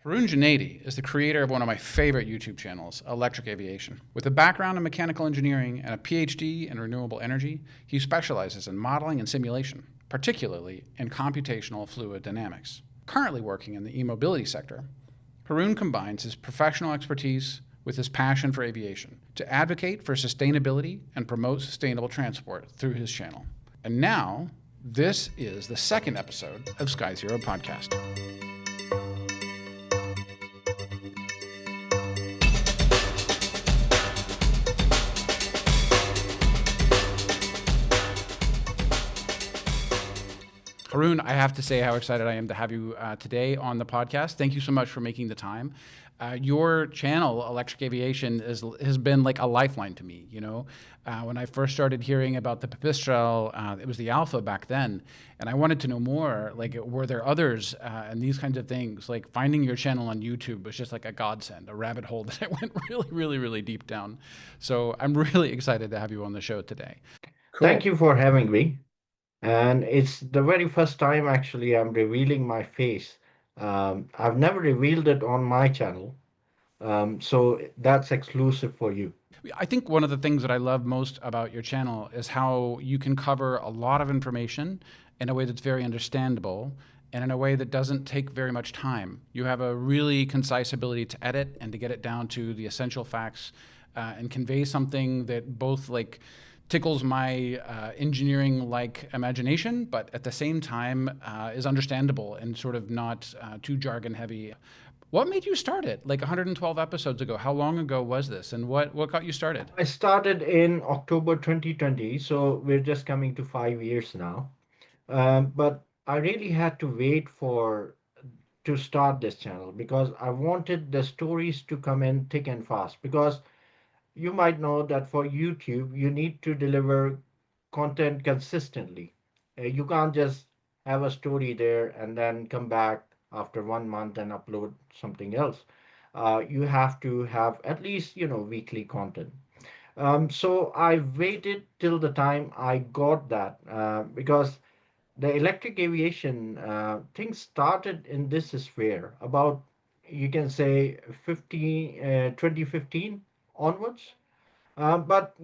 Haroon Junaidi is the creator of one of my favorite YouTube channels, Electric Aviation. With a background in mechanical engineering and a PhD in renewable energy, he specializes in modeling and simulation, particularly in computational fluid dynamics. Currently working in the e-mobility sector, Haroon combines his professional expertise with his passion for aviation to advocate for sustainability and promote sustainable transport through his channel. And now, this is the second episode of Sky Zero Podcast. Haroon, I have to say how excited I am to have you today on the podcast. Thank you so much for making the time. Your channel, Electric Aviation, has been like a lifeline to me. You know, when I first started hearing about the Pivotal, it was the alpha back then, and I wanted to know more. Like, were there others and these kinds of things? Like, finding your channel on YouTube was just like a godsend, a rabbit hole that I went really deep down. So I'm really excited to have you on the show today. Cool. Thank you for having me. And it's the very first time actually I'm revealing my face. I've never revealed it on my channel. So that's exclusive for you. I think one of the things that I love most about your channel is how you can cover a lot of information in a way that's very understandable and in a way that doesn't take very much time. You have a really concise ability to edit and to get it down to the essential facts and convey something that both like tickles my engineering-like imagination, but at the same time is understandable and sort of not too jargon-heavy. What made you start it? Like 112 episodes ago, how long ago was this, and what got you started? I started in October 2020, so we're just coming to 5 years now. But I really had to wait for to start this channel because I wanted the stories to come in thick and fast. Because you might know that for YouTube, you need to deliver content consistently. You can't just have a story there and then come back after 1 month and upload something else. You have to have at least, weekly content. So I waited till the time I got that because the electric aviation thing started in this sphere about, you can say, 2015 onwards. But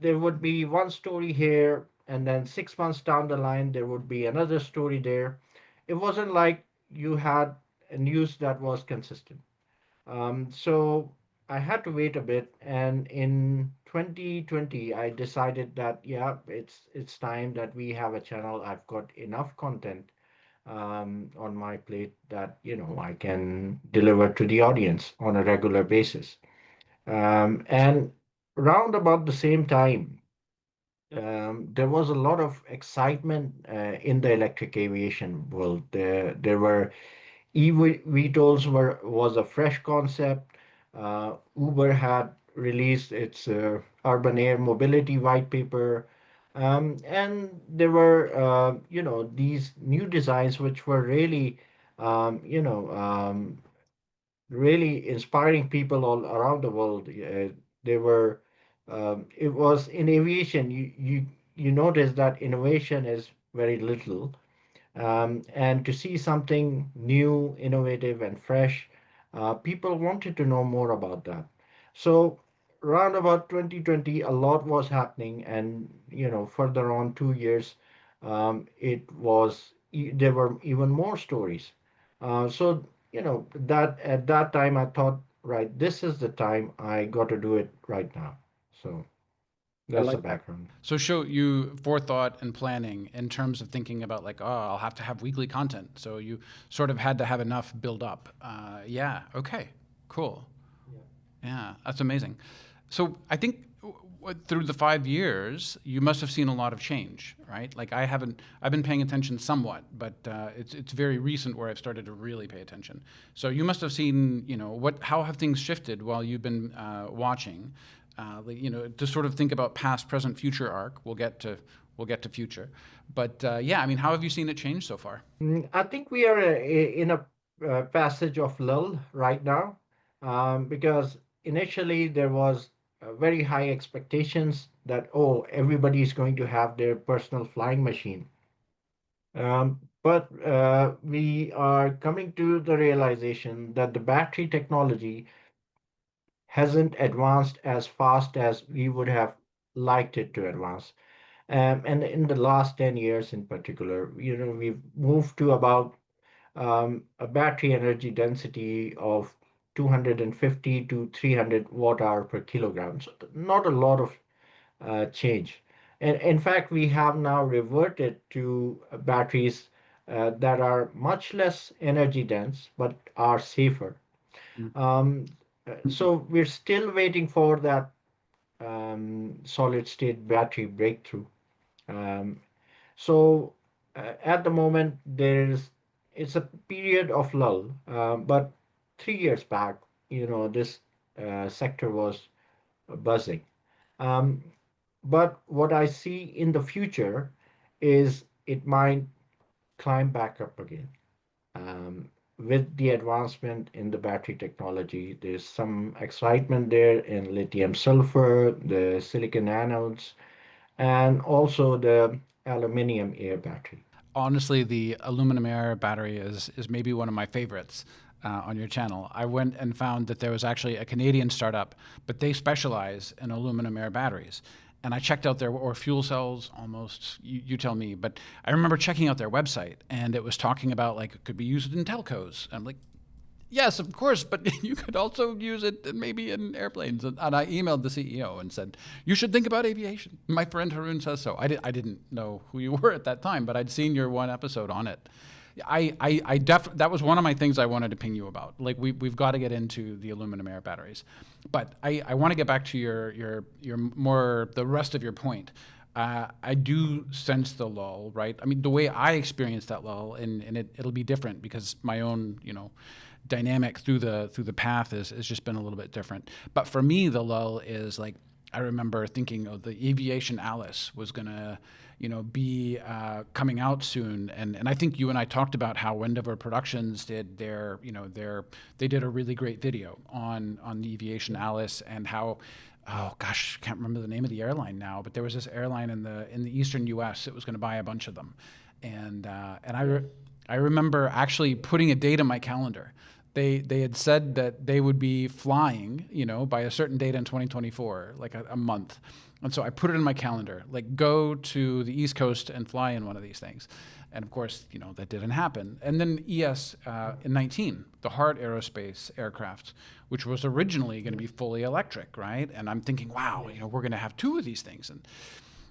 there would be one story here, and then 6 months down the line, there would be another story there. It wasn't like you had a news that was consistent. So I had to wait a bit, and in 2020, I decided that yeah, it's time that we have a channel. I've got enough content on my plate that I can deliver to the audience on a regular basis. And round about the same time, there was a lot of excitement in the electric aviation world. There were eVTOLs was a fresh concept. Uber had released its urban air mobility white paper, and there were these new designs which were really really inspiring people all around the world. They were, it was in aviation. You notice that innovation is very little, and to see something new, innovative, and fresh, people wanted to know more about that. So around about 2020, a lot was happening, and further on 2 years, there were even more stories. So that at that time I thought, right, this is the time I got to do it right now. So I that's the like that. background. So show you forethought and planning in terms of thinking about like, oh, I'll have to have weekly content. So you sort of had to have enough build up. Yeah. Okay. Cool. Yeah, that's amazing. So I think through the 5 years, you must have seen a lot of change, right? Like I haven't, I've been paying attention somewhat, but it's very recent where I've started to really pay attention. So you must have seen, how have things shifted while you've been watching? To sort of think about past, present, future arc. We'll get to future, but yeah, I mean, how have you seen it change so far? I think we are in a passage of lull right now, because initially there was very high expectations that, oh, everybody is going to have their personal flying machine. But we are coming to the realization that the battery technology hasn't advanced as fast as we would have liked it to advance. And in the last 10 years in particular, we've moved to about a battery energy density of 250 to 300 watt hour per kilogram. So not a lot of change. And in fact, we have now reverted to batteries that are much less energy dense but are safer. Mm. Um, so we're still waiting for that solid state battery breakthrough. Um, so at the moment, it's a period of lull. But 3 years back, this sector was buzzing. Um, but what I see in the future is it might climb back up again. Um, with the advancement in the battery technology, there's some excitement there in lithium sulfur, the silicon anodes, and also the aluminum air battery. Honestly, the aluminum air battery is maybe one of my favorites on your channel. I went and found that there was actually a Canadian startup, but they specialize in aluminum air batteries. And I checked out their, or fuel cells almost, you tell me, but I remember checking out their website and it was talking about like it could be used in telcos. I'm like, yes, of course, but you could also use it maybe in airplanes. And I emailed the CEO and said, you should think about aviation. My friend Haroon says so. I didn't know who you were at that time, but I'd seen your one episode on it. That was one of my things I wanted to ping you about. Like we've got to get into the aluminum air batteries, but I want to get back to your more the rest of your point. I do sense the lull, right? I mean, the way I experience that lull, and it'll be different because my own, dynamic through the path is just been a little bit different. But for me, the lull is like I remember thinking, oh, the Aviation Alice was gonna, be coming out soon, and I think you and I talked about how Wendover Productions did they did a really great video on the Aviation Alice and how. Oh gosh, I can't remember the name of the airline now, but there was this airline in the eastern U.S. that was going to buy a bunch of them, and I remember actually putting a date in my calendar. They had said that they would be flying, by a certain date in 2024, like a month. And so I put it in my calendar, like go to the East Coast and fly in one of these things. And of course, that didn't happen. And then ES in 19, the Hart Aerospace aircraft, which was originally going to be fully electric, right? And I'm thinking, wow, we're going to have two of these things. And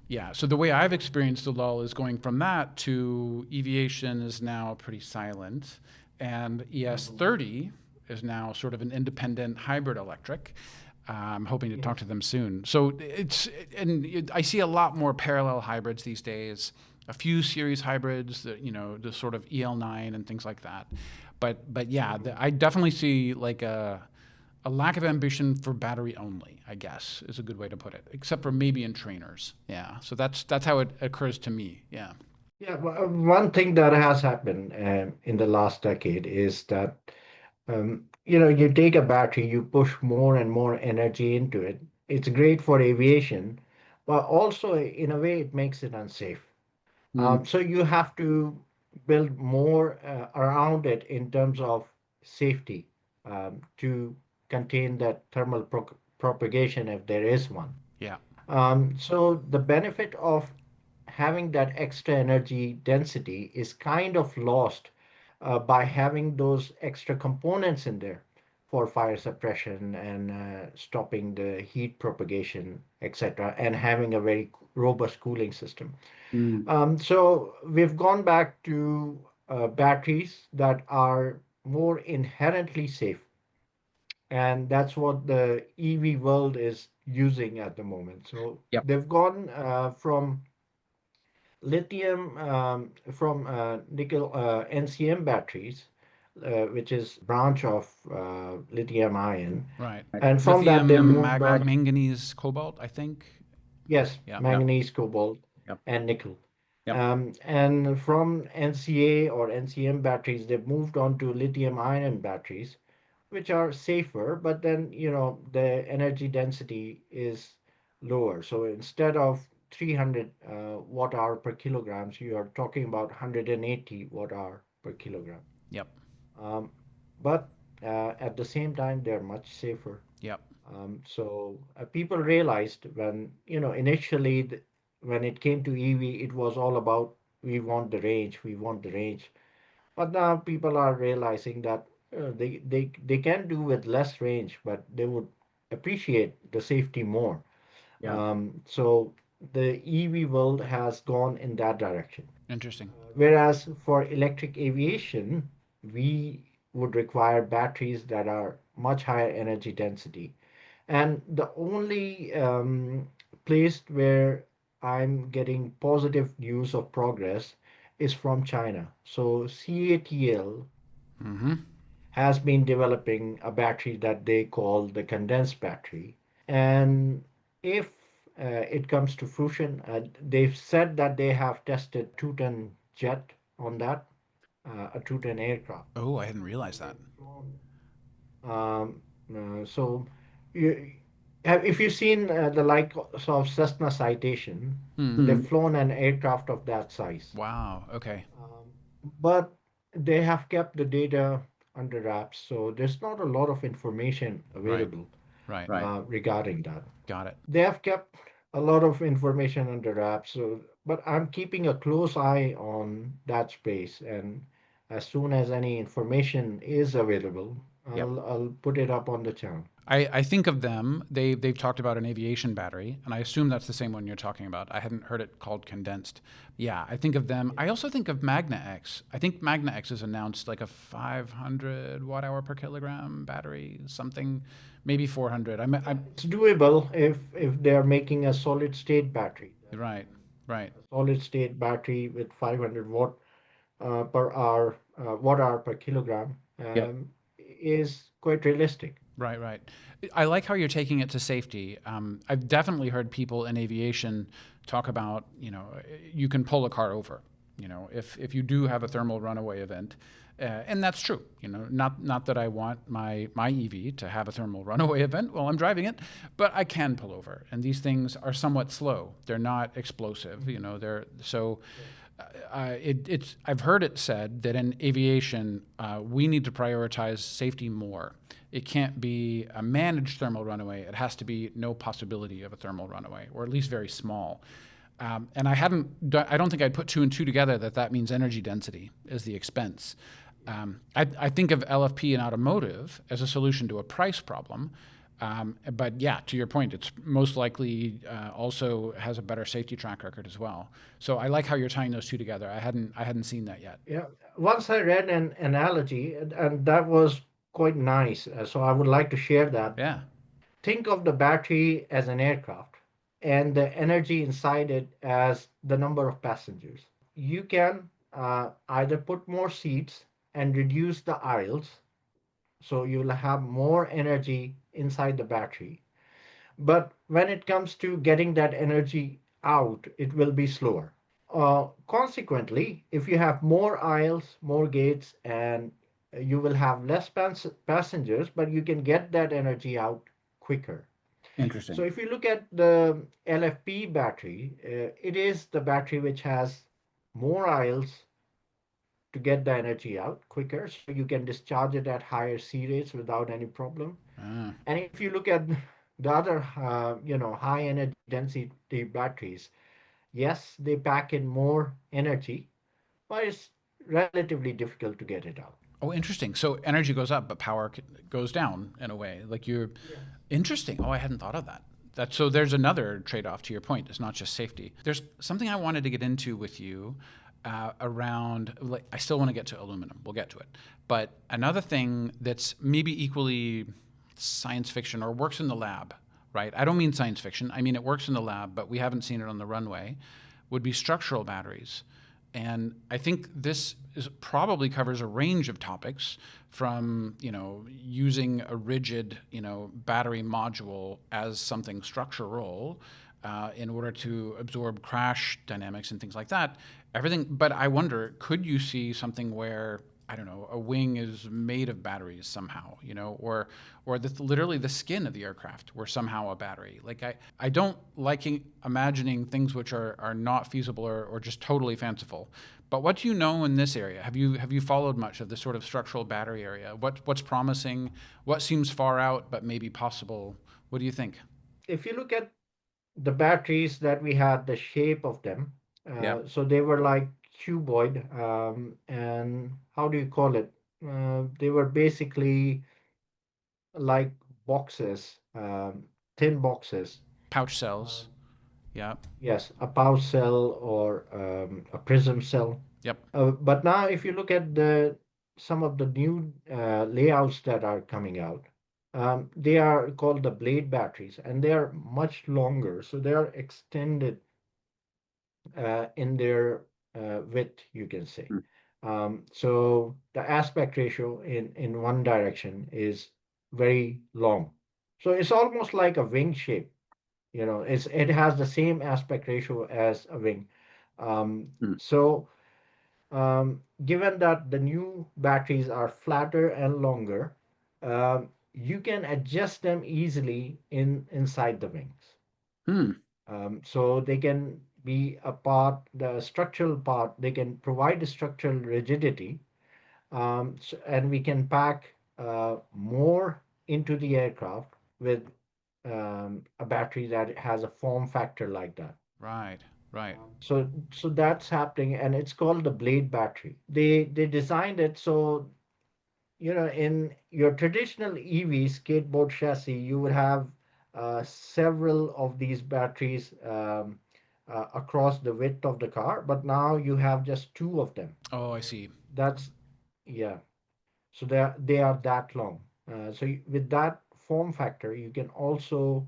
yeah, so the way I've experienced the lull is going from that to Eviation is now pretty silent, and ES30 is now sort of an independent hybrid electric. I'm hoping to talk to them soon. So I see a lot more parallel hybrids these days. A few series hybrids, the sort of EL9 and things like that. But yeah, I definitely see like a lack of ambition for battery only, I guess, is a good way to put it, except for maybe in trainers. Yeah. So that's how it occurs to me. Yeah. Yeah, one thing that has happened in the last decade is that you take a battery, you push more and more energy into it. It's great for aviation, but also in a way it makes it unsafe. Mm. So you have to build more around it in terms of safety to contain that thermal propagation if there is one. Yeah. So the benefit of having that extra energy density is kind of lost by having those extra components in there for fire suppression and stopping the heat propagation, etc., and having a very robust cooling system. Mm. So we've gone back to batteries that are more inherently safe, and that's what the EV world is using at the moment. So Yep. they've gone from lithium, from nickel NCM batteries, which is branch of lithium ion, Right. and from that they Lithium, moved on. manganese, cobalt, I think. Yes, Yep. Yep. manganese, cobalt, Yep. and nickel. Yep. And from NCA or NCM batteries, they've moved on to lithium ion batteries, which are safer, but then, the energy density is lower. So instead of 300 watt hour per kilograms, you are talking about 180 watt hour per kilogram. Yep. Um, but at the same time, they're much safer. Yep. So people realized when, initially when it came to EV, it was all about we want the range. But now people are realizing that they can do with less range, but they would appreciate the safety more. Yeah. So the EV world has gone in that direction. Interesting. Whereas for electric aviation, we would require batteries that are much higher energy density. And the only place where I'm getting positive news of progress is from China. So CATL Mm-hmm. has been developing a battery that they call the condensed battery. And if it comes to fruition, they've said that they have tested 2-ton jet on that, a 2-ton aircraft. Oh, I hadn't And realized that. they've flown. Um, so, you, if you've seen the likes of Cessna Citation, Hmm. they've flown an aircraft of that size. Wow. Okay. But they have kept the data under wraps, so there's not a lot of information Right. available Right. regarding that. Got it. They have kept a lot of information under wraps, so but I'm keeping a close eye on that space, and as soon as any information is available, Yep. I'll put it up on the channel. I think of them. They've talked about an aviation battery, and I assume that's the same one you're talking about. I hadn't heard it called condensed. Yeah, I think of them. I also think of magniX. I think magniX has announced like a 500 watt hour per kilogram battery, something, maybe 400. I'm It's doable if they are making a solid state battery. right, right. A solid state battery with 500 watt per hour, watt hour per kilogram, Yep. is quite realistic. Right, right. I like how you're taking it to safety. I've definitely heard people in aviation talk about, you can pull a car over, if you do have a thermal runaway event. And that's true. Not that I want my EV to have a thermal runaway event while I'm driving it, but I can pull over. And these things are somewhat slow. They're not explosive. They're so. It's I've heard it said that in aviation we need to prioritize safety more. It can't be a managed thermal runaway. It has to be no possibility of a thermal runaway, or at least very small. And I don't think I'd put two and two together that means energy density is the expense. I think of LFP in automotive as a solution to a price problem. But yeah, to your point, it's most likely also has a better safety track record as well. So I like how you're tying those two together. I hadn't seen that yet. Yeah. Once I read an analogy, and that was quite nice. So I would like to share that. Yeah. Think of the battery as an aircraft and the energy inside it as the number of passengers. You can either put more seats and reduce the aisles, so you'll have more energy inside the battery. But when it comes to getting that energy out, it will be slower. Consequently, if you have more aisles, more gates, and you will have less passengers, but you can get that energy out quicker. So Interesting. if you look at the LFP battery, it is the battery which has more aisles to get the energy out quicker, so you can discharge it at higher C rates without any problem. Ah, And if you look at the other, high energy density batteries, yes, they pack in more energy, but it's relatively difficult to get it out. oh, interesting. So energy goes up, but power goes down in a way. Like you're Yes. interesting. Oh, I hadn't thought of that. So there's another trade-off to your point. It's not just safety. There's something I wanted to get into with you around. Like, I still want to get to aluminum. We'll get to it. But another thing that's maybe equally science fiction or works in the lab, right? I don't mean science fiction. I mean it works in the lab, but we haven't seen it on the runway. Would be structural batteries. And I think this probably covers a range of topics from, using a rigid, battery module as something structural in order to absorb crash dynamics and things like that. Everything, but I wonder, could you see something where I don't know, a wing is made of batteries somehow, you know, or literally the skin of the aircraft were somehow a battery. Like I don't like imagining things which are not feasible or just totally fanciful. But what do you know in this area? Have you followed much of the sort of structural battery area? What's promising? What seems far out but maybe possible? What do you think? If you look at the batteries that we had, the shape of them, Yeah. so they were like cuboid, and how do you call it? They were basically like boxes, thin boxes. Pouch cells. Yeah. Yes, a pouch cell or a prism cell. Yep. But now, if you look at the some of the new layouts that are coming out, they are called the blade batteries, and they are much longer. So they are extended in their width, you can say. Mm. So the aspect ratio in one direction is very long. So it's almost like a wing shape. It has the same aspect ratio as a wing. Mm. So given that the new batteries are flatter and longer, you can adjust them easily inside the wings. Hmm. So they can be a part, the structural part, they can provide the structural rigidity, and we can pack more into the aircraft with a battery that has a form factor like that. Right. Right. So that's happening, and it's called the blade battery. They designed it so, in your traditional EV skateboard chassis, you would have several of these batteries across the width of the car, but now you have just two of them. Oh, I see. That's Yeah. So they are that long. With that form factor, you can also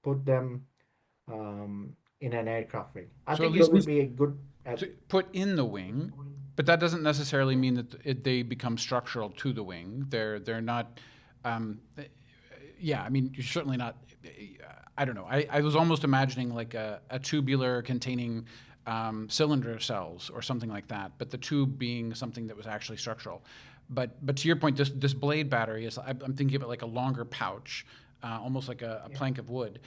put them in an aircraft wing. I So at think it least would be a good. so put in the wing, but that doesn't necessarily mean that they become structural to the wing. They're not. Um, yeah, I mean, you're certainly not. I don't know. I was almost imagining like a tubular containing cylinder cells or something like that, but the tube being something that was actually structural. But to your point, this blade battery is. I'm thinking of it like a longer pouch, almost like a plank of wood.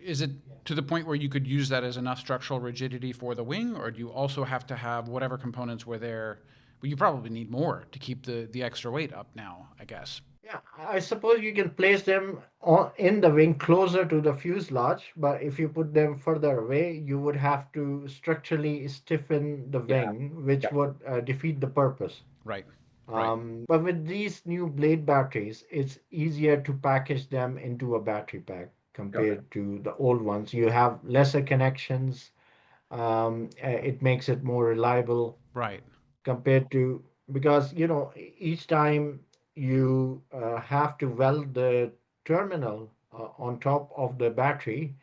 Is it to the point where you could use that as enough structural rigidity for the wing, or do you also have to have whatever components were there? Well, you probably need more to keep the extra weight up now, I guess. Yeah, I suppose you can place them in the wing closer to the fuselage, but if you put them further away, you would have to structurally stiffen the Yeah. wing, which would defeat the purpose. Right. Right. But with these new blade batteries, it's easier to package them into a battery pack compared to the old ones. You have lesser connections. It makes it more reliable Right. compared to, because each time you have to weld the terminal on top of the battery,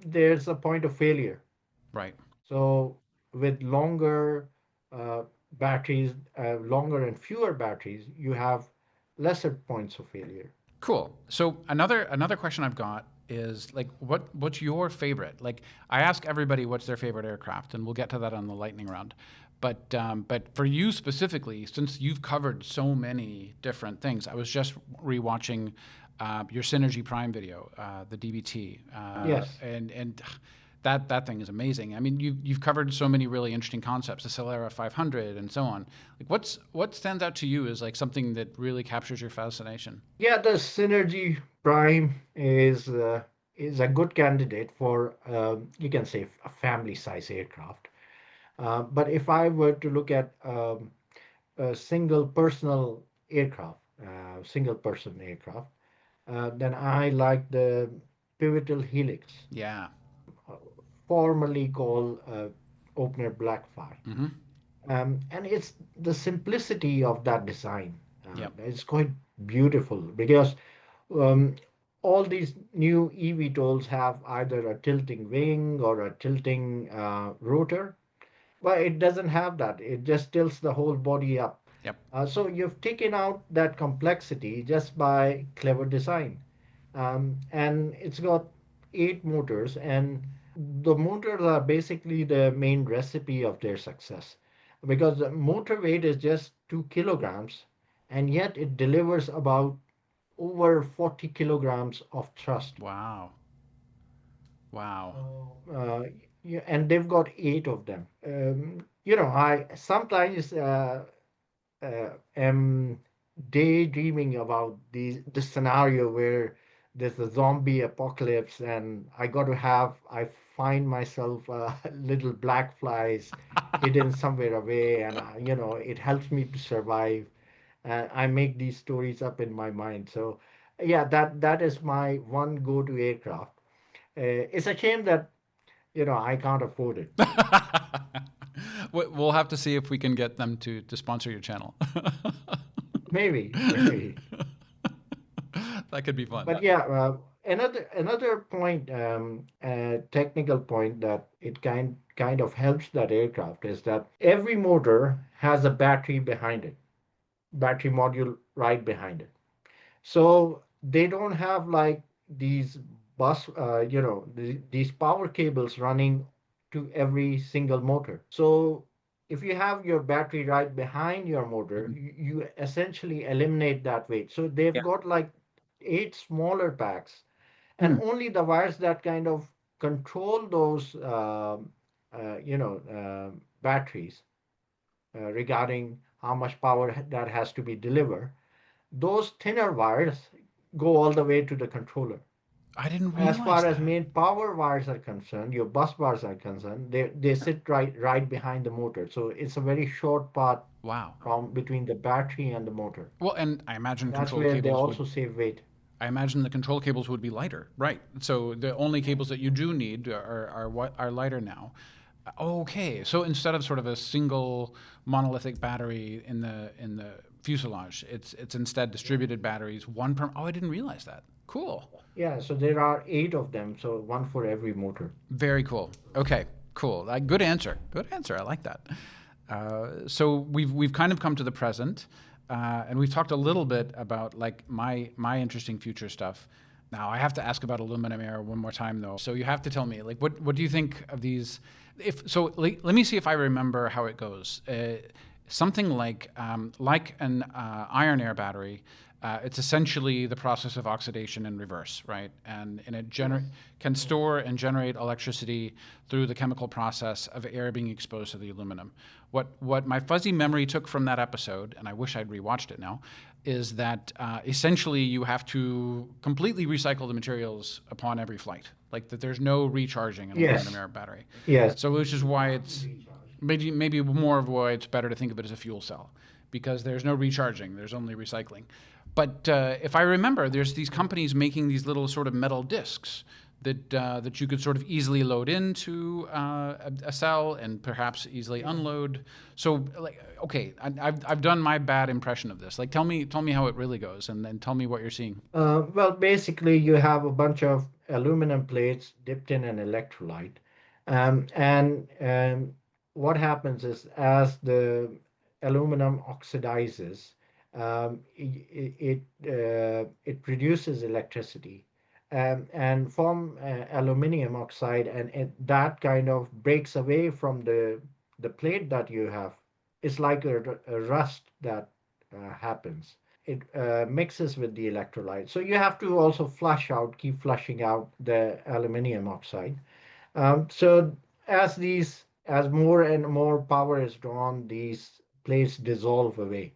there's a point of failure. Right. So with longer uh, batteries, longer and fewer batteries, you have lesser points of failure. Cool. So another question I've got is like what's your favorite? Like I ask everybody what's their favorite aircraft, and we'll get to that on the lightning round. But for you specifically, since you've covered so many different things, I was just rewatching your Synergy Prime video, the DBT, Yes. and that thing is amazing. I mean, you've covered so many really interesting concepts, the Celera 500 and so on. Like, what stands out to you as like something that really captures your fascination? Yeah, the Synergy Prime is a good candidate for, you can say, a family size aircraft. But if I were to look at a single person aircraft, then I like the Pivotal Helix, Yeah. uh, formerly called Opener Blackfire. Mm-hmm. And it's the simplicity of that design. Yep. It's quite beautiful because um, all these new eVTOLs have either a tilting wing or a tilting rotor. Well, it doesn't have that. It just tilts the whole body up. Yep. So you've taken out that complexity just by clever design. And it's got 8 motors, and the motors are basically the main recipe of their success. because the motor weight is just 2 kilograms, and yet it delivers about over 40 kilograms of thrust. Wow. Wow. So, yeah, and they've got eight of them. I sometimes am daydreaming about the scenario where there's a zombie apocalypse and I find myself little black flies hidden somewhere away, and it helps me to survive. I make these stories up in my mind. So yeah, that is my one go-to aircraft. It's a shame that I can't afford it. We'll have to see if we can get them to sponsor your channel. Maybe, maybe. That could be fun. But yeah, another point, technical point that it kind of helps that aircraft is that every motor has a battery behind it, battery module right behind it. So they don't have like these these power cables running to every single motor. So if you have your battery right behind your motor, Mhm. you essentially eliminate that weight. So they've Yeah. got like eight smaller packs, and Hmm. only the wires that kind of control those, batteries regarding how much power that has to be delivered, those thinner wires go all the way to the controller. I didn't As realize far as that. main power wires are concerned, your bus bars are concerned, they sit right behind the motor. So it's a very short path Wow. from between the battery and the motor. Well, and That's where they also save weight. I imagine the control cables would be lighter, right? So the only cables that you do need are what are lighter now. Okay, so instead of sort of a single monolithic battery in the fuselage, it's instead distributed batteries, one per. Oh, I didn't realize that. Cool. Yeah, so there are eight of them, so one for every motor. Very cool. Okay, cool. Good answer. Good answer. I like that. So we've kind of come to the present, and we've talked a little bit about like my interesting future stuff. Now I have to ask about aluminum air one more time though. So you have to tell me like what do you think of these? If so, let me see if I remember how it goes. Something like an iron air battery. It's essentially the process of oxidation in reverse, right? And it Yes. can Yes. store and generate electricity through the chemical process of air being exposed to the aluminum. What my fuzzy memory took from that episode, and I wish I'd rewatched it now, is that essentially you have to completely recycle the materials upon every flight. Like that, there's no recharging an aluminum Yes. air battery. Yes. So which is why Cannot be it's recharged. maybe more of why it's better to think of it as a fuel cell, because there's no recharging, there's only recycling. But if I remember, there's these companies making these little sort of metal discs that you could sort of easily load into a cell and perhaps easily Yeah. unload. So like, okay, I've done my bad impression of this. Like, tell me how it really goes, and then tell me what you're seeing. Well, basically, you have a bunch of aluminum plates dipped in an electrolyte. And what happens is, as the aluminum oxidizes, it produces electricity, and from aluminum oxide, and that kind of breaks away from the plate that you have. It's like a rust that happens. It mixes with the electrolyte. So you have to also keep flushing out the aluminum oxide. So as more and more power is drawn, these plates dissolve away.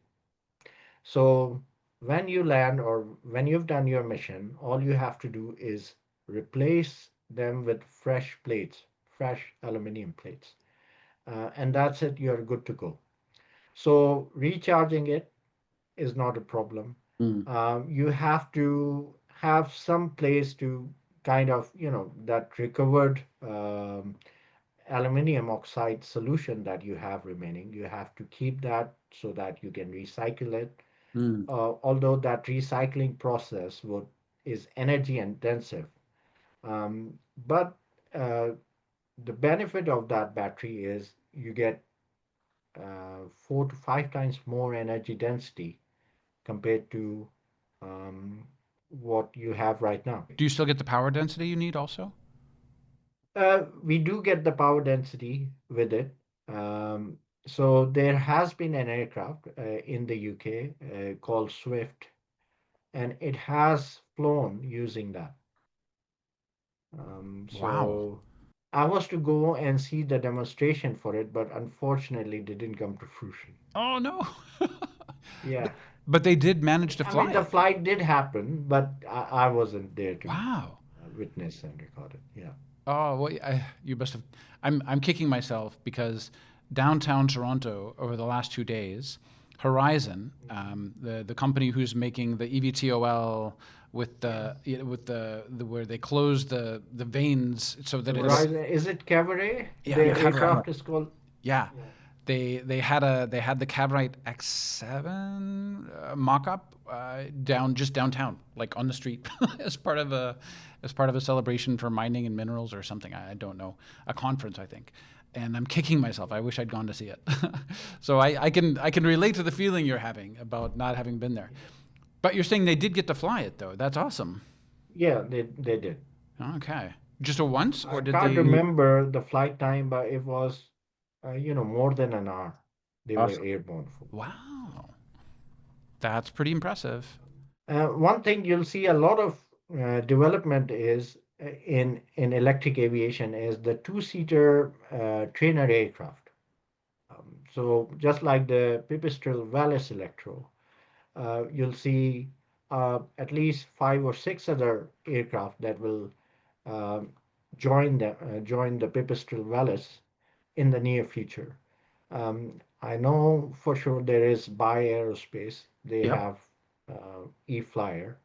So when you land or when you've done your mission, all you have to do is replace them with fresh plates, fresh aluminum plates. And that's it, you're good to go. So recharging it is not a problem. Mm. You have to have some place to kind of, that recovered aluminum oxide solution that you have remaining. You have to keep that so that you can recycle it. Mm. Although that recycling process is energy intensive. But uh, the benefit of that battery is you get 4 to 5 times more energy density compared to um, what you have right now. Do you still get the power density you need also? We do get the power density with it. Um, So there has been an aircraft in the UK called Swift, and it has flown using that. Wow. So I was to go and see the demonstration for it, but unfortunately didn't come to fruition. Oh no. Yeah, But they did manage to I mean fly the it. flight did happen, but I wasn't there to Wow. witness and record it. Yeah. Oh, well, you must have. I'm kicking myself because downtown Toronto over the last 2 days, Horizon, the company who's making the EVTOL with Yeah. the where they close the veins so that it's Horizon, is it Cavorite? yeah, The Cavorite. aircraft is called. Yeah, Yeah. they had the Cavorite X7 mock-up down just downtown, like on the street, as part of a celebration for mining and minerals or something. I don't know, a conference I think. And I'm kicking myself. I wish I'd gone to see it. So I can relate to the feeling you're having about not having been there. But you're saying they did get to fly it though. That's awesome. Yeah, they did. Okay, just a once, or I did can't they? remember the flight time, but it was, more than an hour. They were Awesome. airborne for. Wow, that's pretty impressive. One thing you'll see a lot of development is in electric aviation is the two-seater trainer aircraft. So just like the Pipistrel Vallis Electro, you'll see at least five or six other aircraft that will um, join the Pipistrel Vallis in the near future. I know for sure there is Buy Aerospace. They Yep. have E-Flyer.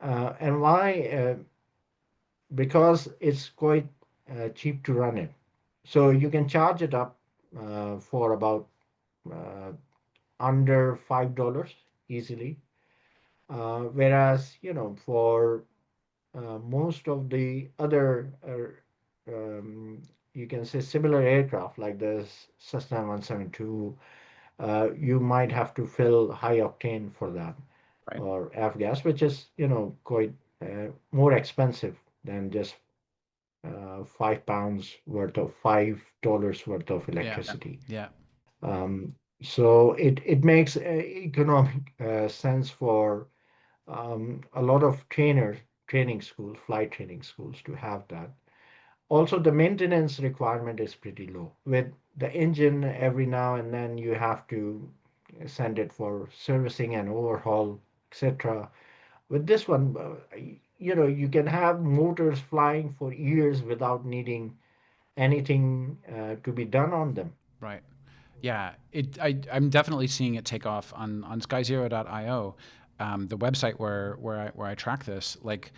And why? Because it's quite cheap to run it. So you can charge it up for about uh, under $5 easily. Whereas, for most of the other, you can say similar aircraft like the Cessna 172, you might have to fill high octane for that Right. or F-gas, which is, quite more expensive than just 5 pounds worth of $5 worth of Yeah. electricity. Yeah. So it makes economic sense for a lot of training schools, flight training schools to have that. Also, the maintenance requirement is pretty low. With the engine, every now and then you have to send it for servicing and overhaul, etc. With this one, you can have motors flying for years without needing anything to be done on them. Right. Yeah. I'm definitely seeing it take off on skyzero.io, the website where I track this. Like,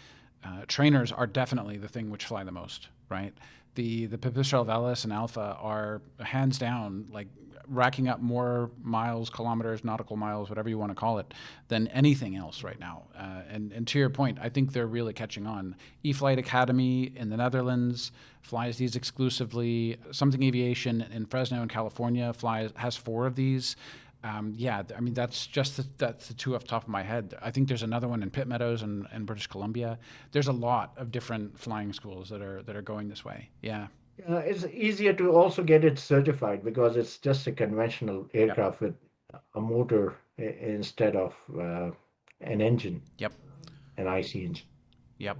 trainers are definitely the thing which fly the most. Right. The Pipistrel Velis and Alpha are hands down like racking up more miles, kilometers, nautical miles, whatever you want to call it, than anything else right now. And to your point, I think they're really catching on. E-Flight Academy in the Netherlands flies these exclusively. Something Aviation in Fresno in California has four of these. Yeah, I mean that's the two off the top of my head. I think there's another one in Pitt Meadows in British Columbia. There's a lot of different flying schools that are going this way. Yeah. It's easier to also get it certified because it's just a conventional Yep. aircraft with a motor instead of an engine, Yep. an IC engine. Yep.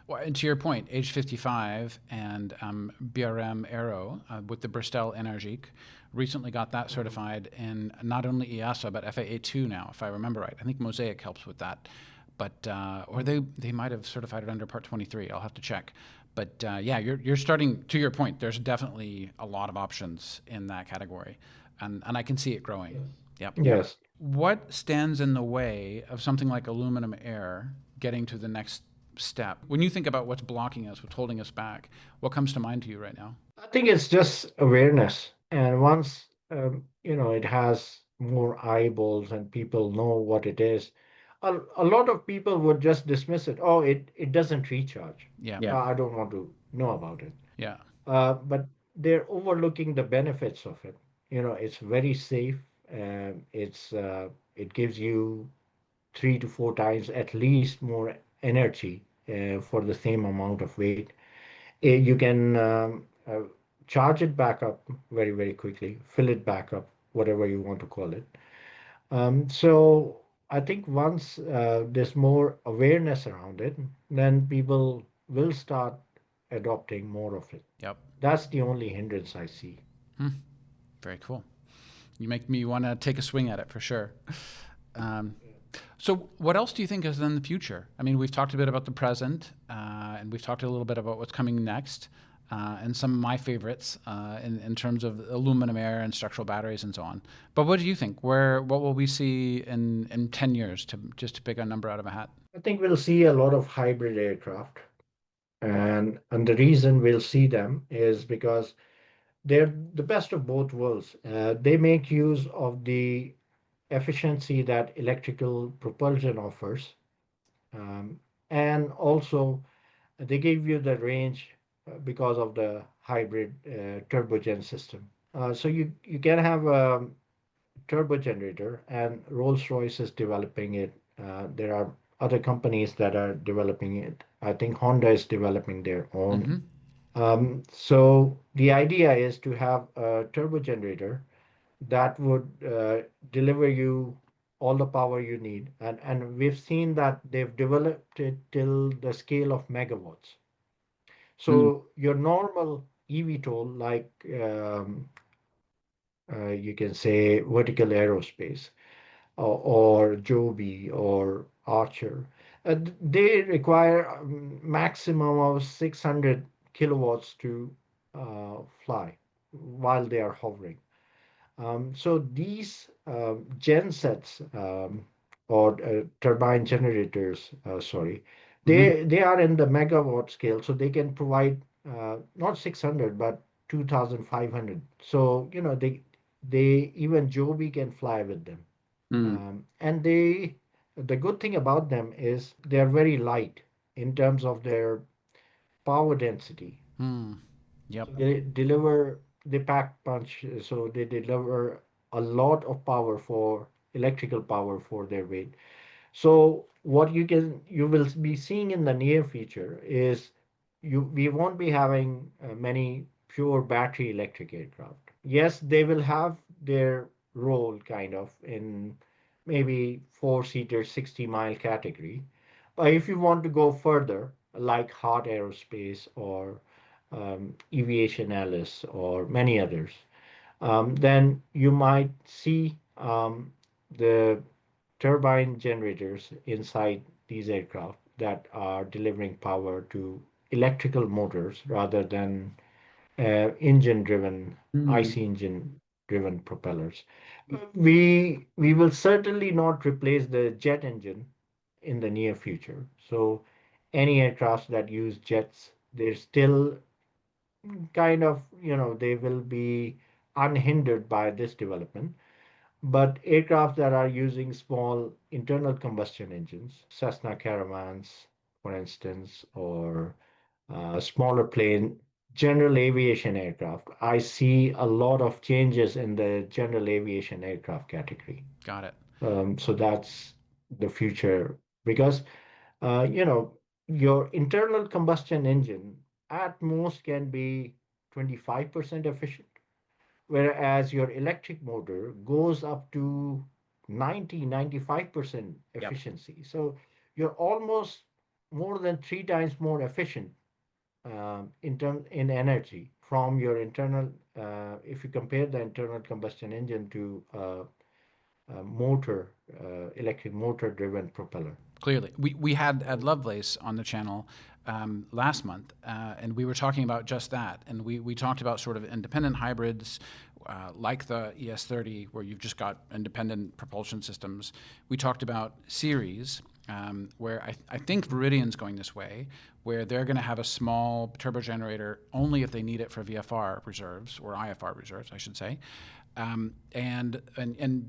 Well, and to your point, age 55 and BRM Aero with the Bristol Energique recently got that Mhm. certified in not only EASA but FAA2 now, if I remember right. I think Mosaic helps with that, but or they might have certified it under Part 23. I'll have to check. But yeah, you're starting to your point. There's definitely a lot of options in that category, and I can see it growing. Yes. Yep. Yes. What stands in the way of something like aluminum air getting to the next step? When you think about what's blocking us, what's holding us back, what comes to mind to you right now? I think it's just awareness. And once, it has more eyeballs and people know what it is, a lot of people would just dismiss it. Oh, it doesn't recharge. Yeah. I don't want to know about it. Yeah. But they're overlooking the benefits of it. It's very safe. It gives you 3 to 4 times at least more energy for the same amount of weight. You can charge it back up very, very quickly, fill it back up, whatever you want to call it. So I think once there's more awareness around it, then people will start adopting more of it. Yep. That's the only hindrance I see. Very cool. You make me want to take a swing at it for sure. Um, so, what else do you think is in the future? I mean, we've talked a bit about the present, and we've talked a little bit about what's coming next, and some of my favorites in terms of aluminum air and structural batteries and so on. But what do you think? What will we see in 10 years, just to pick a number out of a hat? I think we'll see a lot of hybrid aircraft. And the reason we'll see them is because they're the best of both worlds. They make use of the efficiency that electrical propulsion offers, um, and also they give you the range because of the hybrid turbogen system. So you can have a turbo generator, and Rolls-Royce is developing it. There are other companies that are developing it. I think Honda is developing their own. Mm-hmm. So the idea is to have a turbo generator that would deliver you all the power you need. And we've seen that they've developed it till the scale of megawatts. Mm. So your normal eVTOL, like you can say vertical aerospace or Joby or Archer, they require maximum of 600 kilowatts to fly while they are hovering. So these gen sets or turbine generators, sorry, Mm-hmm. they are in the megawatt scale, so they can provide not 600 but 2,500. So they even Joby can fly with them, Mm. and the good thing about them is they are very light in terms of their power density. Mm. Yep. So they pack punch, so they deliver a lot of power for electrical power for their weight. So what you will be seeing in the near future is we won't be having many pure battery electric aircraft. Yes, they will have their role kind of in maybe four-seater, 60-mile category. But if you want to go further, like Hot Aerospace or Aviation Alice or many others, then you might see the turbine generators inside these aircraft that are delivering power to electrical motors rather than engine driven, Mm. IC engine driven propellers. We will certainly not replace the jet engine in the near future. So any aircrafts that use jets, they're still kind of, they will be unhindered by this development. But aircraft that are using small internal combustion engines, Cessna Caravans, for instance, or smaller plane, general aviation aircraft, I see a lot of changes in the general aviation aircraft category. Got it. So that's the future because, uh, you know, your internal combustion engine at most can be 25% efficient, whereas your electric motor goes up to 95% Yep. efficiency. So you're almost more than three times more efficient in energy from your internal. If you compare the internal combustion engine to motor, electric motor driven propeller. Clearly, we had Ed Lovelace on the channel last month, and we were talking about just that. And we talked about sort of independent hybrids, like the ES30, where you've just got independent propulsion systems. We talked about series, where I think Viridian's going this way, where they're going to have a small turbo generator only if they need it for VFR reserves, or IFR reserves, I should say. And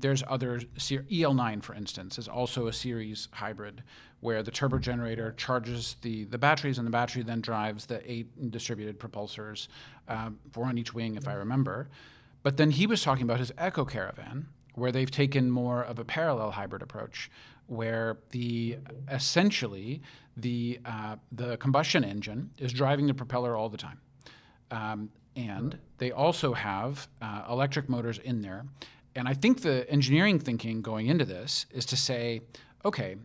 there's other EL9, for instance, is also a series hybrid where the turbo generator charges the batteries, and the battery then drives the 8 distributed propulsors, 4 on each wing, if I remember. But then he was talking about his Echo Caravan, where they've taken more of a parallel hybrid approach, where essentially the combustion engine is driving the propeller all the time. and they also have electric motors in there. And I think the engineering thinking going into this is to say, okay,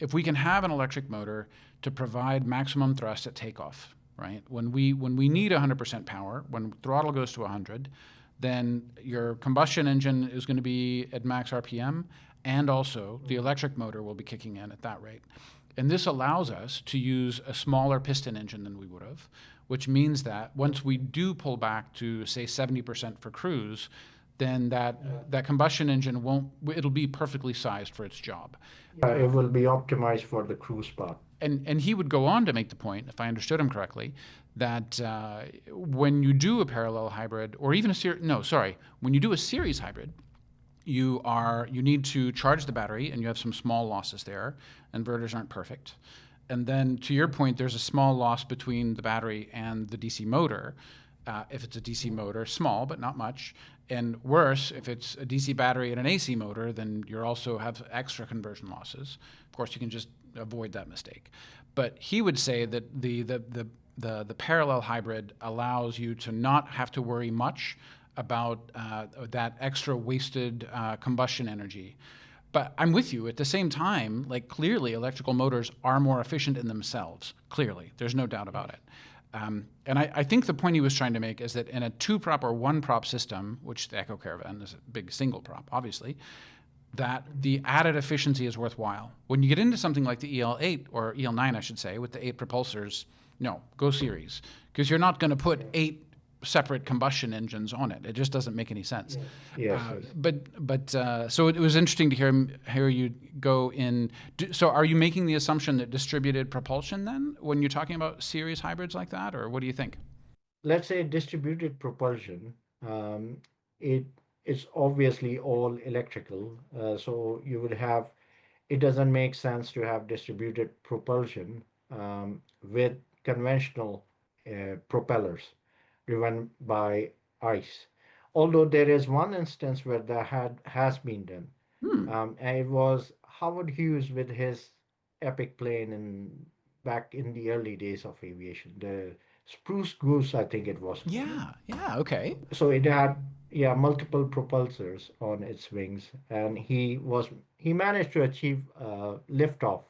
if we can have an electric motor to provide maximum thrust at takeoff, right? When we need 100% power, when throttle goes to 100, then your combustion engine is going to be at max RPM, and also the electric motor will be kicking in at that rate. And this allows us to use a smaller piston engine than we would have, which means that once we do pull back to, say, 70% for cruise, then that combustion engine it'll be perfectly sized for its job. It will be optimized for the cruise part. And he would go on to make the point, if I understood him correctly, that when you do a parallel hybrid, or even when you do a series hybrid, you need to charge the battery, and you have some small losses there. Inverters aren't perfect. And then, to your point, there's a small loss between the battery and the DC motor. If it's a DC motor, small, but not much. And worse, if it's a DC battery and an AC motor, then you also have extra conversion losses. Of course, you can just avoid that mistake. But he would say that the parallel hybrid allows you to not have to worry much about that extra wasted combustion energy. But I'm with you. At the same time, like, clearly electrical motors are more efficient in themselves. Clearly, there's no doubt about it. And I think the point he was trying to make is that in a 2-prop or 1-prop system, which the Echo Caravan is a big single prop, obviously, that the added efficiency is worthwhile. When you get into something like the EL8, or EL9, I should say, with the 8 propulsors, no, go series. Because you're not going to put 8 separate combustion engines on it. It just doesn't make any sense. Yes. So it was interesting to hear you go in. So are you making the assumption that distributed propulsion then, when you're talking about series hybrids like that, or what do you think? Let's say distributed propulsion, it's obviously all electrical. So you would have, it doesn't make sense to have distributed propulsion with conventional propellers driven by ice. Although there is one instance where that has been done, and it was Howard Hughes with his epic plane back in the early days of aviation, the Spruce Goose, I think it was called. Yeah, okay. So it had, multiple propulsors on its wings, and he managed to achieve liftoff,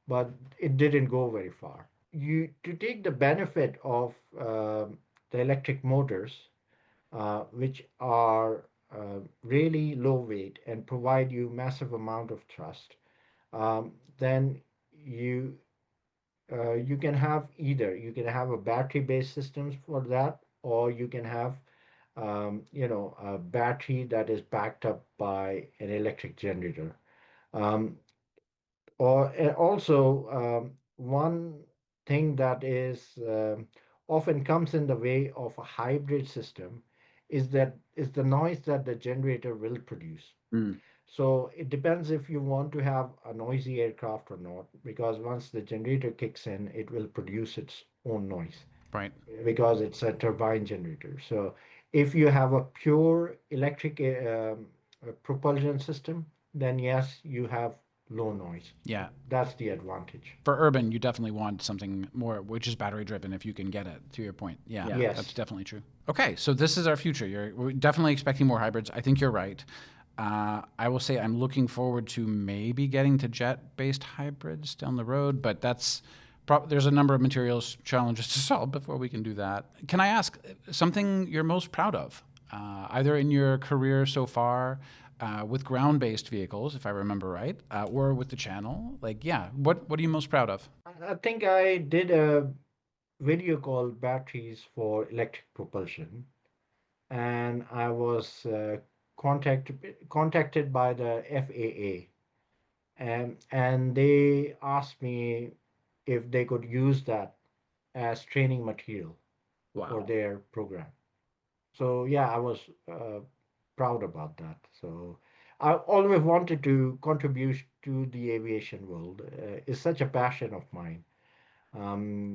but it didn't go very far. You to take the benefit of the electric motors, which are really low weight and provide you massive amount of thrust, then you you can have either. You can have a battery-based systems for that, or you can have a battery that is backed up by an electric generator. Um, or also one thing that is often comes in the way of a hybrid system is the noise that the generator will produce. Mm, So it depends if you want to have a noisy aircraft or not, because once the generator kicks in, it will produce its own noise right. because it's a turbine generator. So if you have a pure electric propulsion system, then yes, you have low noise. Yeah. That's the advantage. For urban, you definitely want something more, which is battery driven, if you can get it, to your point. Yeah, Yes. that's definitely true. Okay, so this is our future. We're definitely expecting more hybrids. I think you're right. I will say I'm looking forward to maybe getting to jet-based hybrids down the road, but there's a number of materials challenges to solve before we can do that. Can I ask something you're most proud of, either in your career so far, with ground-based vehicles, if I remember right, or with the channel? Like, yeah, what are you most proud of? I think I did a video called Batteries for Electric Propulsion, and I was contacted by the FAA, and they asked me if they could use that as training material for Wow. their program. So yeah, I was proud about that. So I always wanted to contribute to the aviation world. It's such a passion of mine.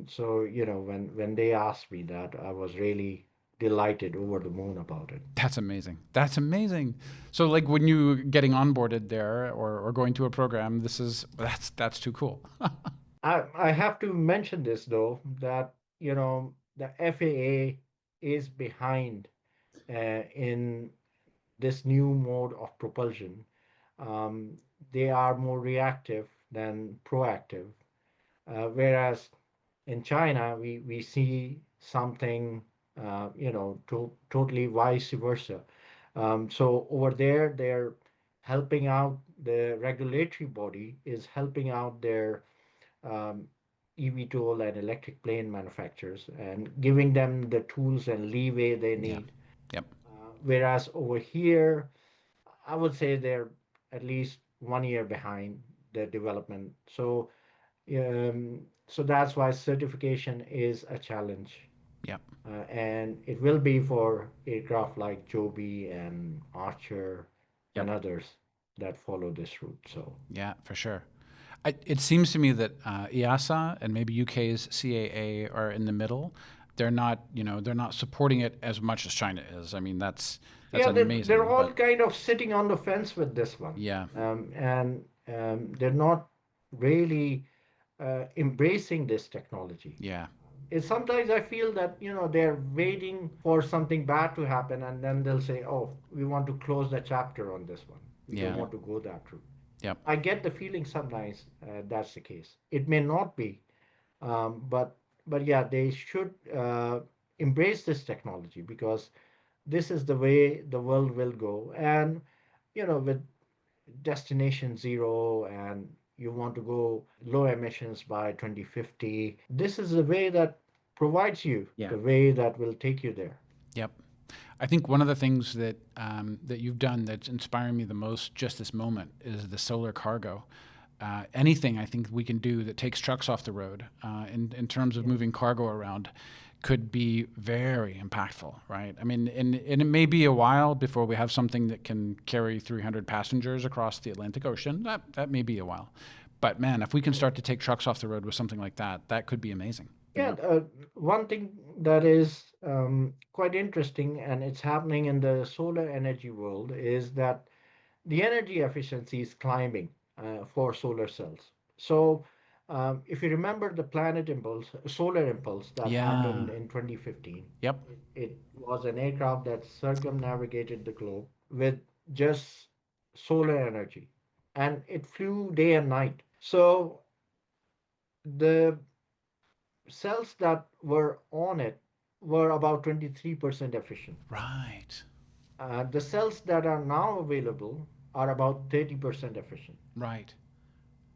So when they asked me that, I was really delighted, over the moon about it. That's amazing. That's amazing. So, like, when you getting onboarded there, or going to a program, that's too cool. I have to mention this though, that the FAA is behind in this new mode of propulsion. Um, they are more reactive than proactive. Whereas in China, we see something, totally vice versa. So over there, they're helping out, the regulatory body is helping out their um, eVTOL and electric plane manufacturers and giving them the tools and leeway they Yeah. need. Yep. Whereas over here, I would say they're at least 1 year behind the development. So that's why certification is a challenge, Yep. and it will be for aircraft like Joby and Archer and Yep. others that follow this route. So Yeah, for sure. It seems to me that EASA and maybe UK's CAA are in the middle. They're not, they're not supporting it as much as China is. I mean, that's yeah, they're amazing. all But kind of sitting on the fence with this one, yeah, and they're not really embracing this technology. yeah, Sometimes I feel that they're waiting for something bad to happen, and then they'll say, "Oh, we want to close the chapter on this one. We don't yeah, want to go that route." yep, I get the feeling sometimes that's the case. It may not be, but yeah, they should embrace this technology because this is the way the world will go. And with destination zero, and you want to go low emissions by 2050, this is the way that provides you yeah, the way that will take you there. yep. I think one of the things that you've done that's inspiring me the most just this moment is the solar cargo. Anything I think we can do that takes trucks off the road in terms of Yeah. moving cargo around could be very impactful, right? I mean, and it may be a while before we have something that can carry 300 passengers across the Atlantic Ocean. That may be a while. But man, if we can start to take trucks off the road with something like that, that could be amazing. Yeah, one thing that is quite interesting, and it's happening in the solar energy world, is that the energy efficiency is climbing for solar cells. So, if you remember the planet impulse, solar impulse that Yeah. happened in 2015, Yep. it was an aircraft that circumnavigated the globe with just solar energy, and it flew day and night. So, the cells that were on it were about 23% efficient. Right. The cells that are now available are about 30% efficient. Right.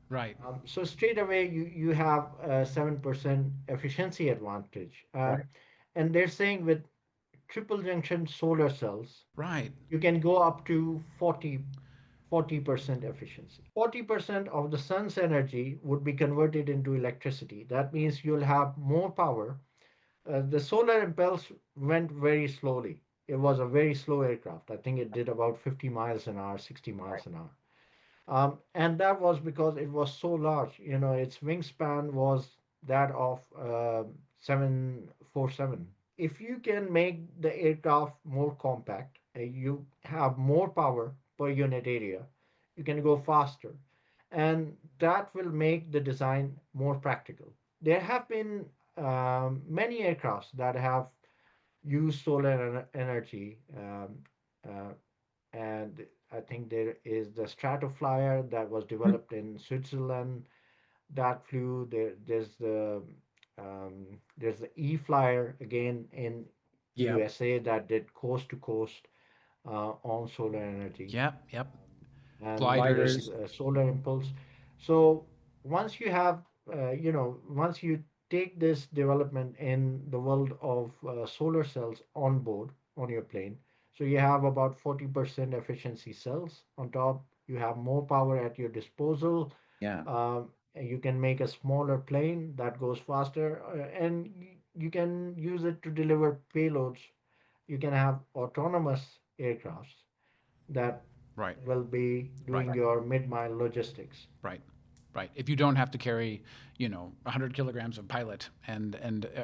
Right. So straight away you have a 7% efficiency advantage. Right. And they're saying with triple junction solar cells, Right. you can go up to 40% efficiency. 40% of the sun's energy would be converted into electricity. That means you'll have more power. The solar impulse went very slowly. It was a very slow aircraft. I think it did about 50 miles an hour, 60 miles an hour. And that was because it was so large. Its wingspan was that of 747. If you can make the aircraft more compact, you have more power per unit area, you can go faster. And that will make the design more practical. There have been many aircrafts that have used solar energy. Uh, and I think there is the Stratoflyer that was developed in Switzerland that flew. There's the E-Flyer again in Yep. USA that did coast to coast on solar energy, Yep. Yep. and there's Gliders. solar impulse. So once you have, once you take this development in the world of solar cells on board on your plane, so you have about 40% efficiency cells on top. You have more power at your disposal. Yeah. And you can make a smaller plane that goes faster, and you can use it to deliver payloads. You can have autonomous aircrafts that Right. will be Right. doing your mid-mile logistics. Right. Right. If you don't have to carry, 100 kilograms of pilot and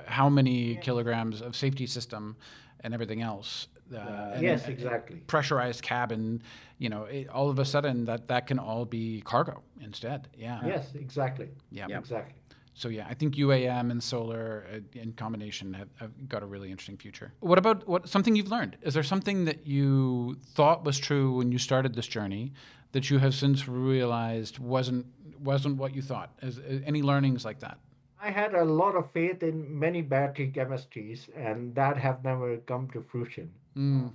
how many Yeah. kilograms of safety system and everything else, Yes, exactly. pressurized cabin, all of a sudden that can all be cargo instead. Yeah. Yes, exactly. Yeah. Exactly. So yeah, I think UAM and solar in combination have got a really interesting future. What about something you've learned? Is there something that you thought was true when you started this journey that you have since realized wasn't what you thought? Any learnings like that? I had a lot of faith in many battery chemistries, and that have never come to fruition. Mm,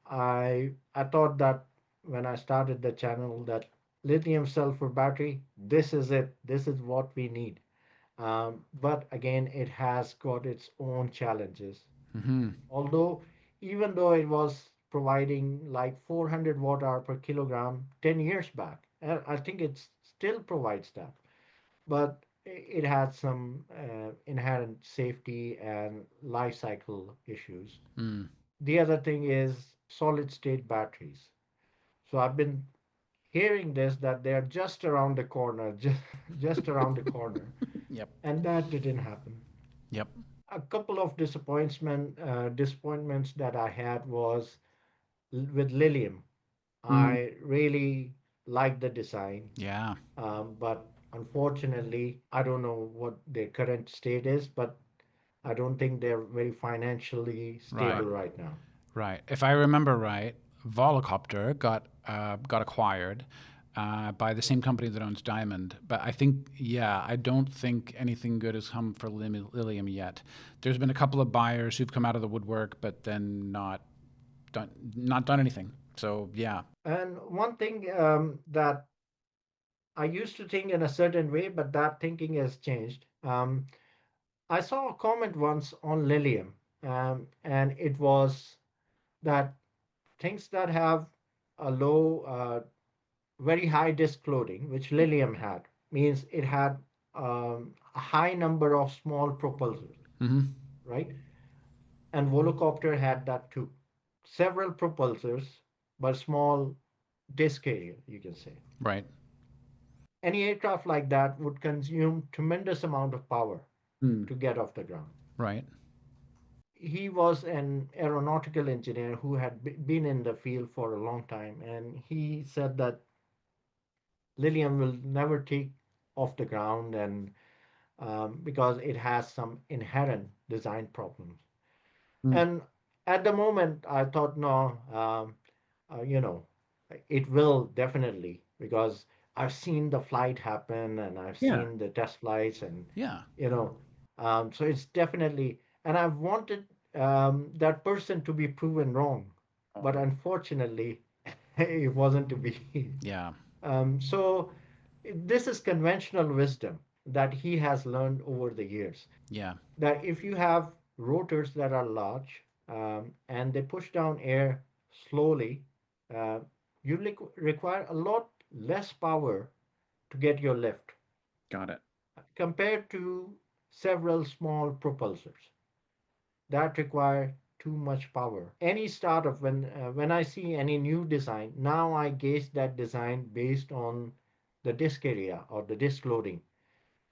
I thought that when I started the channel that lithium sulfur battery, this is it. This is what we need. But again, it has got its own challenges. hmm Although, even though it was providing like 400 watt hour per kilogram 10 years back, and I think it still provides that, but it had some inherent safety and life cycle issues. Mm, The other thing is solid state batteries. So I've been hearing this that they're just around the corner, just around the corner, yep. and that didn't happen. Yep. A couple of disappointments that I had was with Lilium. Mm, I really liked the design, yeah. but unfortunately, I don't know what their current state is, but I don't think they're very financially Right. stable right now. Right. If I remember right, Volocopter got acquired by the same company that owns Diamond. But I think, yeah, I don't think anything good has come for Lilium yet. There's been a couple of buyers who've come out of the woodwork, but then not done anything. So yeah. And one thing that I used to think in a certain way, but that thinking has changed. I saw a comment once on Lilium, and it was that things that have a low, very high disk loading, which Lilium had, means it had a high number of small propulsors, hmm right? And Volocopter had that too. Several propulsors, but small disk area, you can say. Right. Any aircraft like that would consume tremendous amount of power Mm. to get off the ground. Right. He was an aeronautical engineer who had been in the field for a long time, and he said that Lilium will never take off the ground, and because it has some inherent design problems. Mm. And at the moment, I thought, no, you know, it will definitely, because I've seen the flight happen and I've Yeah. seen the test flights, and Yeah. you know, so it's definitely, and I've wanted that person to be proven wrong, but unfortunately, it wasn't to be. Yeah. So this is conventional wisdom that he has learned over the years, Yeah. that if you have rotors that are large and they push down air slowly, uh, you require a lot less power to get your lift Got it. compared to several small propulsors that require too much power. Any startup, when I see any new design, now I gauge that design based on the disk area or the disk loading,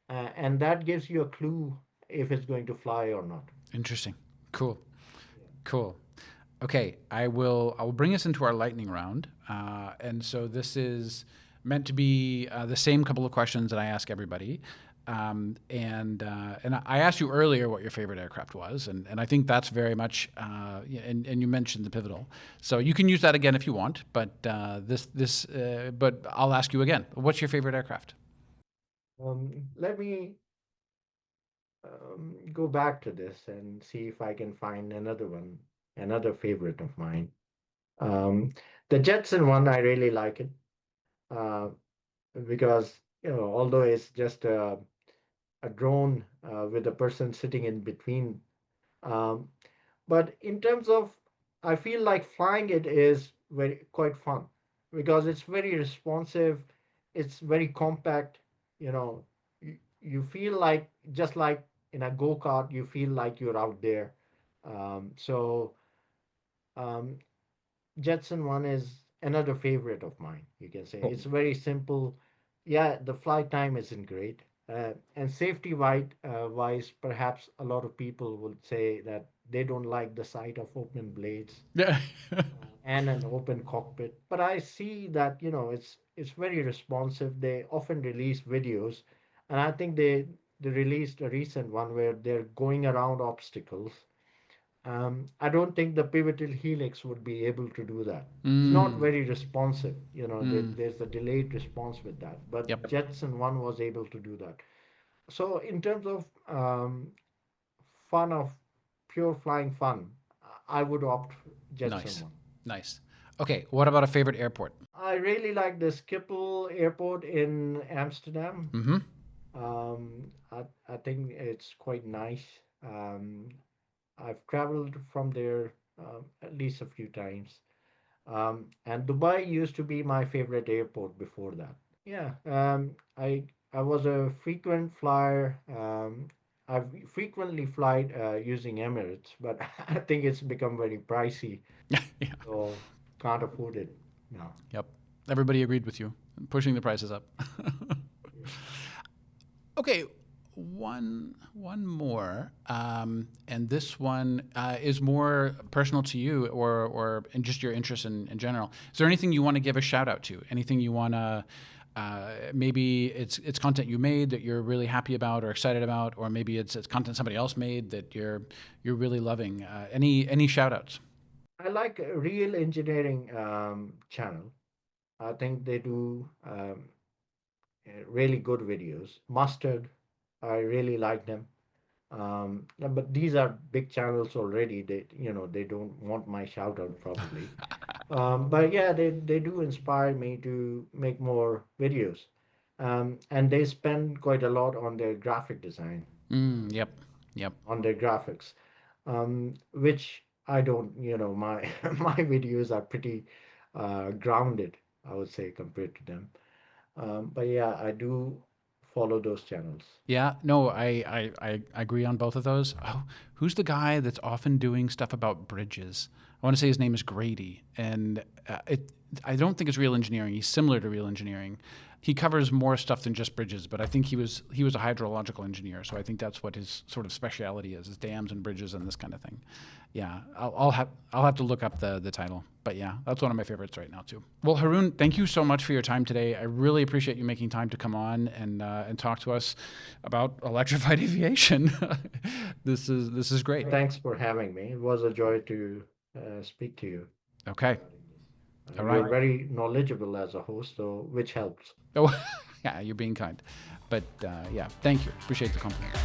and that gives you a clue if it's going to fly or not. Interesting. Cool. Cool. Okay, I will bring us into our lightning round, and so this is meant to be the same couple of questions that I ask everybody. And I asked you earlier what your favorite aircraft was, and I think that's very much. And you mentioned the Pivotal, so you can use that again if you want. But but I'll ask you again. What's your favorite aircraft? Let me go back to this and see if I can find another one, another favorite of mine. Um, the Jetson one, I really like it uh, because although it's just a drone with a person sitting in between, um, but in terms of, I feel like flying it is very quite fun because it's very responsive, it's very compact. You know, you feel like just like in a go kart, you feel like you're out there. So um, Jetson One is another favorite of mine. You can say Cool. it's very simple. Yeah, the flight time isn't great, and safety wise, perhaps a lot of people would say that they don't like the sight of open blades Yeah. and an open cockpit. But I see that it's very responsive. They often release videos, and I think they released a recent one where they're going around obstacles. I don't think the Pivotal Helix would be able to do that. It's not Mm. very responsive. Mm. There's a delayed response with that. But Yep. Jetson One was able to do that. So in terms of fun of pure flying fun, I would opt Jetson Nice. One. Nice. Okay. What about a favorite airport? I really like the Schiphol Airport in Amsterdam. Mm-hmm. I think it's quite nice. Um, I've traveled from there at least a few times. And Dubai used to be my favorite airport before that. Yeah, I was a frequent flyer. I frequently fly using Emirates, but I think it's become very pricey, Yeah. so can't afford it now. Yep. Everybody agreed with you, pushing the prices up. Okay, one more, and this one is more personal to you, or in just your interest in general. Is there anything you want to give a shout out to? Anything you want to? Maybe it's content you made that you're really happy about or excited about, or maybe it's content somebody else made that you're really loving. Any shout outs? I like Real Engineering channel. I think they do really good videos. Mustard, I really like them. But these are big channels already. They don't want my shout out probably. But yeah, they do inspire me to make more videos. And they spend quite a lot on their graphic design, Yep. Yep. on their graphics, which I don't. My my videos are pretty grounded, I would say, compared to them. But yeah, I do follow those channels. Yeah, no, I agree on both of those. Oh, who's the guy that's often doing stuff about bridges? I want to say his name is Grady, and I don't think it's Real Engineering. He's similar to Real Engineering. He covers more stuff than just bridges, but I think he was a hydrological engineer, so I think that's what his sort of speciality is dams and bridges and this kind of thing. Yeah, I'll have to look up the title, but yeah, that's one of my favorites right now too. Well, Haroon, thank you so much for your time today. I really appreciate you making time to come on and talk to us about electrified aviation. This is great. Thanks for having me. It was a joy to speak to you Okay, regarding this. all right. You're very knowledgeable as a host, so which helps. Oh, yeah, you're being kind, but yeah, thank you. Appreciate the compliment.